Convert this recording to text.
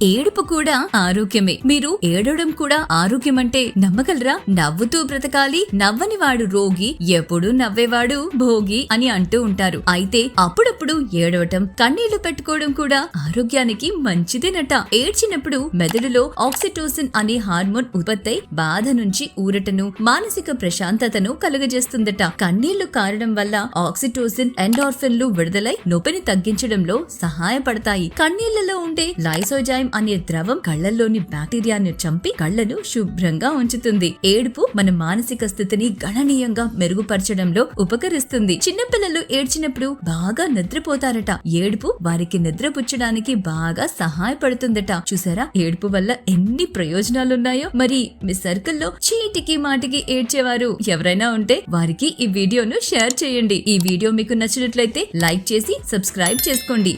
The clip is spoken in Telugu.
ఏడుపు కూడా ఆరోగ్యమే. మీరు ఏడవడం కూడా ఆరోగ్యమంటే నమ్మగలరా? నవ్వుతూ బ్రతకాలి, నవ్వని వాడు రోగి, ఎప్పుడు నవ్వేవాడు భోగి అని అంటూ ఉంటారు. అయితే అప్పుడప్పుడు ఏడవటం, కన్నీళ్లు పెట్టుకోవడం కూడా ఆరోగ్యానికి మంచిదేనట. ఏడ్చినప్పుడు మెదడులో ఆక్సిటోసిన్ అనే హార్మోన్ ఉత్పత్తి బాధ నుంచి ఊరటను, మానసిక ప్రశాంతతను కలుగజేస్తుందట. కన్నీళ్లు కారడం వల్ల ఆక్సిటోసిన్, ఎండార్ఫిన్లు విడుదలై నొప్పిని తగ్గించడంలో సహాయపడతాయి. కన్నీళ్లలో ఉండే లైసోజైమ్ అనే ద్రవం కళ్లలోని బ్యాక్టీరియాను చంపి కళ్లను శుభ్రంగా ఉంచుతుంది. ఏడుపు మన మానసిక స్థితిని గణనీయంగా మెరుగుపరచడంలో ఉపకరిస్తుంది. చిన్నపిల్లలు ఏడ్చినప్పుడు బాగా నిద్రపోతారట. ఏడుపు వారికి నిద్రపుచ్చడానికి బాగా సహాయపడుతుందట. చూసారా ఏడుపు వల్ల ఎన్ని ప్రయోజనాలున్నాయో. మరి మీ సర్కిల్లో చీటికి మాటికి ఏడ్చేవారు ఎవరైనా ఉంటే వారికి ఈ వీడియోను షేర్ చేయండి. ఈ వీడియో మీకు నచ్చినట్లయితే లైక్ చేసి సబ్స్క్రైబ్ చేసుకోండి.